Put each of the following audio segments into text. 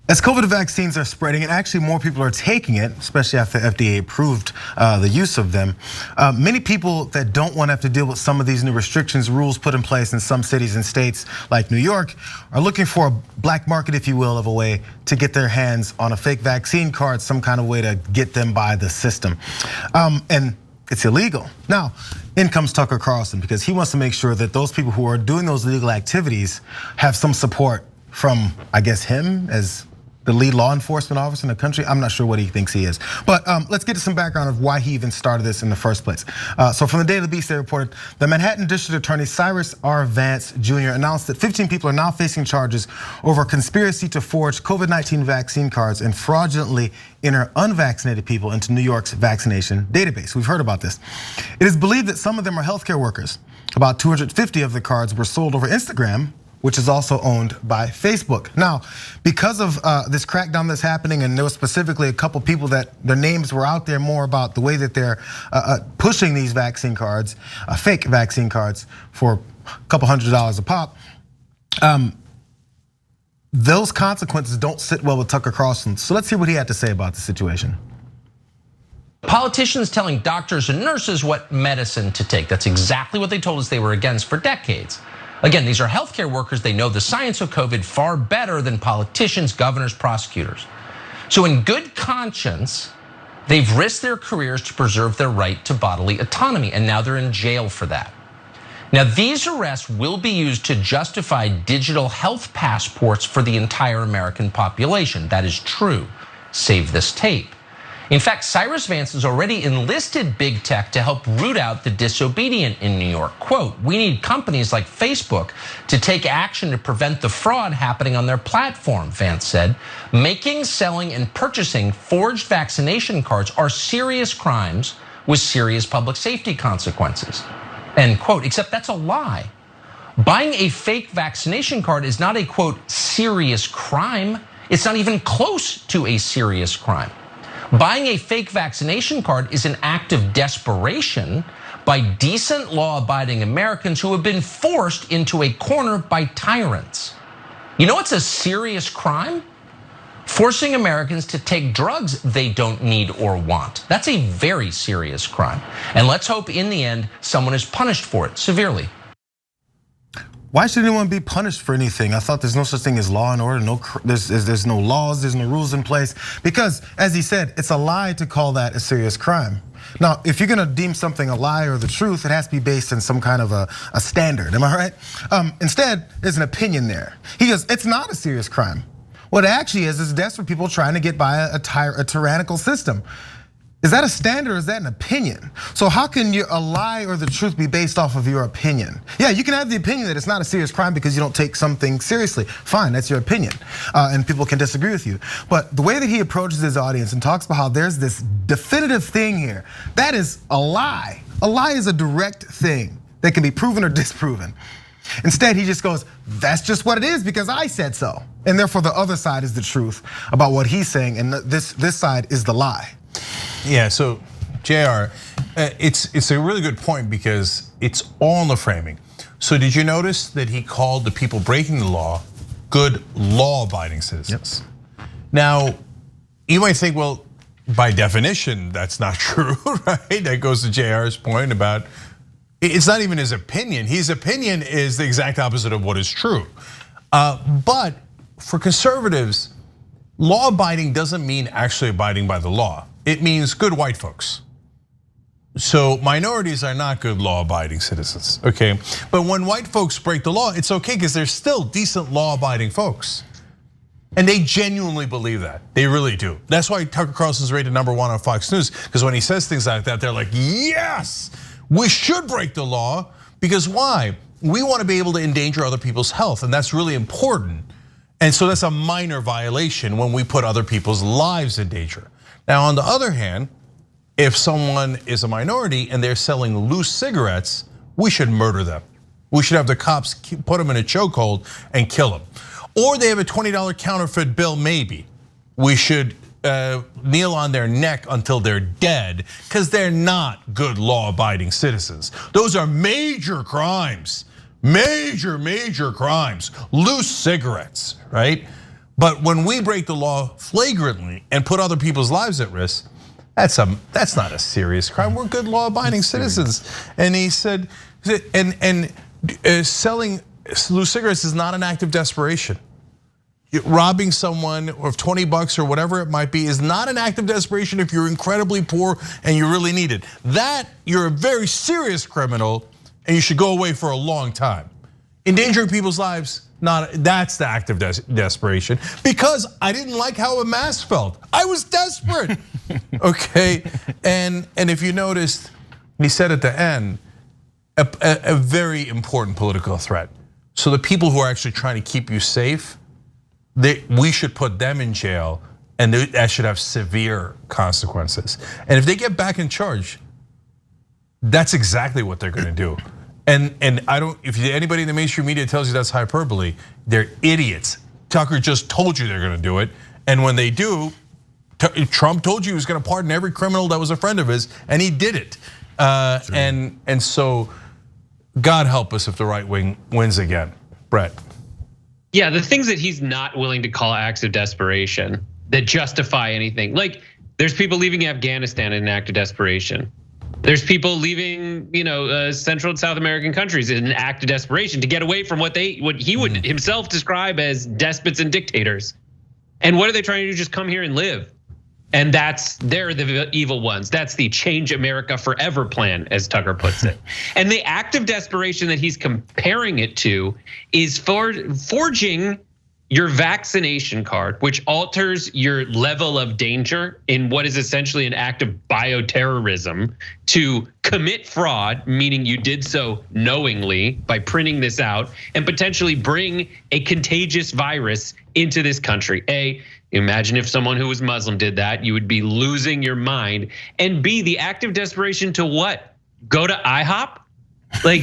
As COVID vaccines are spreading, and actually more people are taking it, especially after FDA approved the use of them, many people that don't want to have to deal with some of these new restrictions, rules put in place in some cities and states like New York are looking for a black market, if you will, of a way to get their hands on a fake vaccine card, some kind of way to get them by the system. And it's illegal. Now, in comes Tucker Carlson because he wants to make sure that those people who are doing those illegal activities have some support from, I guess, him as the lead law enforcement officer in the country. I'm not sure what he thinks he is. But let's get to some background of why he even started this in the first place. So from the Daily Beast, they reported the Manhattan District Attorney Cyrus R. Vance Jr. announced that 15 people are now facing charges over conspiracy to forge COVID-19 vaccine cards and fraudulently enter unvaccinated people into New York's vaccination database. We've heard about this. It is believed that some of them are healthcare workers. About 250 of the cards were sold over Instagram, which is also owned by Facebook. Now, because of this crackdown that's happening, and there was specifically a couple people that their names were out there more about the way that they're pushing these vaccine cards, fake vaccine cards for a couple $100s a pop. Those consequences don't sit well with Tucker Carlson. So let's hear what he had to say about the situation. Politicians telling doctors and nurses what medicine to take. That's exactly what they told us they were against for decades. Again, these are healthcare workers. They know the science of COVID far better than politicians, governors, prosecutors. So in good conscience, they've risked their careers to preserve their right to bodily autonomy, and now they're in jail for that. Now, these arrests will be used to justify digital health passports for the entire American population. That is true. Save this tape. In fact, Cyrus Vance has already enlisted big tech to help root out the disobedient in New York. Quote, "We need companies like Facebook to take action to prevent the fraud happening on their platform," Vance said. "Making, selling, and purchasing forged vaccination cards are serious crimes with serious public safety consequences." End quote, except that's a lie. Buying a fake vaccination card is not a, quote, serious crime. It's not even close to a serious crime. Buying a fake vaccination card is an act of desperation by decent law-abiding Americans who have been forced into a corner by tyrants. You know what's a serious crime? Forcing Americans to take drugs they don't need or want. That's a very serious crime. And let's hope in the end, someone is punished for it severely. Why should anyone be punished for anything? I thought there's no such thing as law and order. There's no laws, there's no rules in place. Because, as he said, it's a lie to call that a serious crime. Now, if you're gonna deem something a lie or the truth, it has to be based on some kind of a standard, am I right? Instead, there's an opinion there. He goes, it's not a serious crime. What it actually is desperate people trying to get by a tyrannical system. Is that a standard or is that an opinion? So how can a lie or the truth be based off of your opinion? Yeah, you can have the opinion that it's not a serious crime because you don't take something seriously. Fine, that's your opinion. And people can disagree with you. But the way that he approaches his audience and talks about how there's this definitive thing here, that is a lie. A lie is a direct thing that can be proven or disproven. Instead, he just goes, that's just what it is because I said so. And therefore the other side is the truth about what he's saying and this side is the lie. Yeah, so JR, it's a really good point because it's all in the framing. So did you notice that he called the people breaking the law good law-abiding citizens? Yep. Now, you might think, well, by definition, that's not true, right? That goes to JR's point about it's not even his opinion. His opinion is the exact opposite of what is true. But for conservatives, law-abiding doesn't mean actually abiding by the law. It means good white folks. So minorities are not good law-abiding citizens, okay? But when white folks break the law, it's okay because they're still decent law-abiding folks. And they genuinely believe that, they really do. That's why Tucker Carlson's rated #1 on Fox News, because when he says things like that, they're like, yes, we should break the law, because why? We want to be able to endanger other people's health, and that's really important. And so that's a minor violation when we put other people's lives in danger. Now, on the other hand, if someone is a minority and they're selling loose cigarettes, we should murder them. We should have the cops put them in a chokehold and kill them. Or they have a $20 counterfeit bill, maybe. We should kneel on their neck until they're dead because they're not good law-abiding citizens. Those are major crimes, major crimes, loose cigarettes, right? But when we break the law flagrantly and put other people's lives at risk, that's not a serious crime. We're good law-abiding citizens. And he said, and selling loose cigarettes is not an act of desperation. Robbing someone of $20 or whatever it might be is not an act of desperation if you're incredibly poor and you really need it. That, you're a very serious criminal and you should go away for a long time. Endangering people's lives, that's the act of desperation. Because I didn't like how a mask felt. I was desperate, okay? And if you noticed, he said at the end, a very important political threat. So the people who are actually trying to keep you safe, we should put them in jail, and that should have severe consequences. And if they get back in charge, that's exactly what they're gonna do. And if anybody in the mainstream media tells you that's hyperbole, they're idiots. Tucker just told you they're gonna do it. And when they do, Trump told you he was gonna pardon every criminal that was a friend of his, and he did it. And so, God help us if the right wing wins again. Brett. Yeah, the things that he's not willing to call acts of desperation that justify anything. Like, there's people leaving Afghanistan in an act of desperation. There's people leaving, Central and South American countries in an act of desperation to get away from what he would himself describe as despots and dictators. And what are they trying to do? Just come here and live. And they're the evil ones. That's the Change America Forever plan, as Tucker puts it. And the act of desperation that he's comparing it to is forging your vaccination card, which alters your level of danger in what is essentially an act of bioterrorism to commit fraud, meaning you did so knowingly by printing this out and potentially bring a contagious virus into this country. Imagine if someone who was Muslim did that, you would be losing your mind. And B, the act of desperation to what? Go to IHOP? Like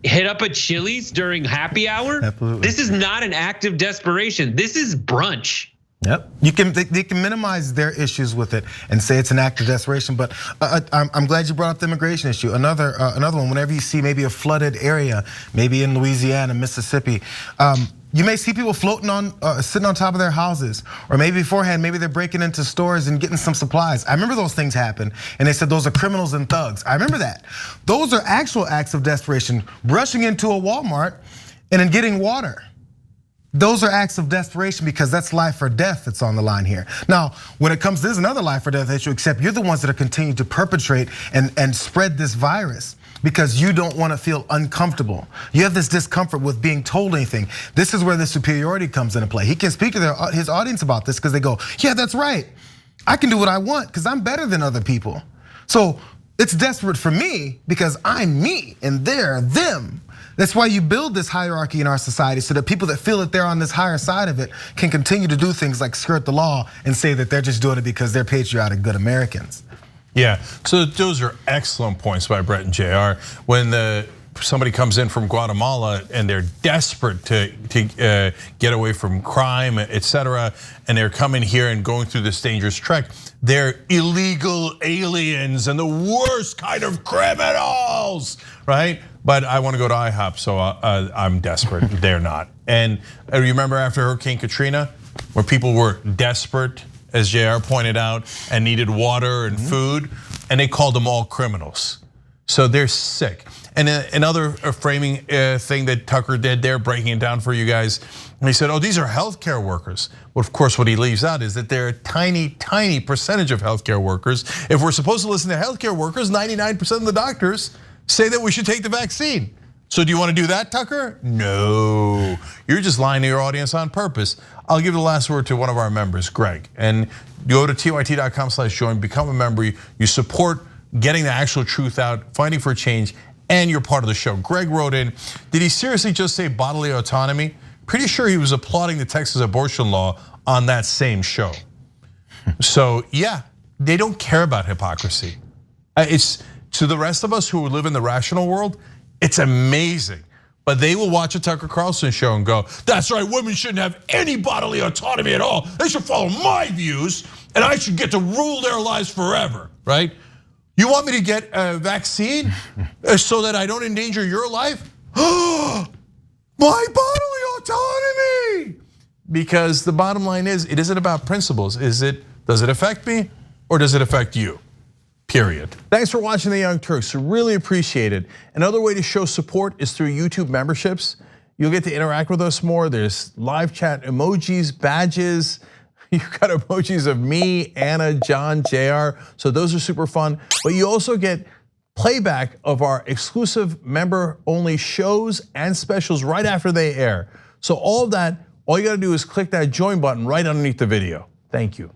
hit up a Chili's during happy hour? Absolutely. This is not an act of desperation. This is brunch. Yep, they can minimize their issues with it and say it's an act of desperation. But I'm glad you brought up the immigration issue. Another one. Whenever you see maybe a flooded area, maybe in Louisiana, Mississippi, you may see people floating sitting on top of their houses, or maybe beforehand, maybe they're breaking into stores and getting some supplies. I remember those things happen, and they said those are criminals and thugs. I remember that. Those are actual acts of desperation. Rushing into a Walmart and then getting water. Those are acts of desperation because that's life or death that's on the line here. Now, when it comes, there's another life or death issue, except you're the ones that are continuing to perpetrate and spread this virus because you don't want to feel uncomfortable. You have this discomfort with being told anything. This is where the superiority comes into play. He can speak to his audience about this because they go, yeah, that's right. I can do what I want because I'm better than other people. So it's desperate for me because I'm me and they're them. That's why you build this hierarchy in our society so that people that feel that they're on this higher side of it can continue to do things like skirt the law and say that they're just doing it because they're patriotic, good Americans. Yeah, so those are excellent points by Brett and JR. When somebody comes in from Guatemala and they're desperate to get away from crime, etc., and they're coming here and going through this dangerous trek, they're illegal aliens and the worst kind of criminals, right? But I want to go to IHOP, so I'm desperate. They're not. And remember after Hurricane Katrina, where people were desperate, as JR pointed out, and needed water and food, and they called them all criminals. So they're sick. And another framing thing that Tucker did there, breaking it down for you guys, and he said, oh, these are healthcare workers. Well, of course, what he leaves out is that they're a tiny, tiny percentage of healthcare workers. If we're supposed to listen to healthcare workers, 99% of the doctors say that we should take the vaccine. So do you want to do that, Tucker? No, you're just lying to your audience on purpose. I'll give the last word to one of our members, Greg. And go to tyt.com/join, become a member. You support getting the actual truth out, fighting for change, and you're part of the show. Greg wrote in, did he seriously just say bodily autonomy? Pretty sure he was applauding the Texas abortion law on that same show. So yeah, they don't care about hypocrisy. It's to the rest of us who live in the rational world, it's amazing. But they will watch a Tucker Carlson show and go, that's right, women shouldn't have any bodily autonomy at all. They should follow my views and I should get to rule their lives forever, right? You want me to get a vaccine so that I don't endanger your life? My bodily autonomy! because the bottom line is, it isn't about principles. Does it affect me or does it affect you? Period. Thanks for watching The Young Turks, really appreciate it. Another way to show support is through YouTube memberships. You'll get to interact with us more. There's live chat emojis, badges. You've got emojis of me, Anna, John, JR. So those are super fun. But you also get playback of our exclusive member-only shows and specials right after they air. So all of that, all you gotta do is click that join button right underneath the video. Thank you.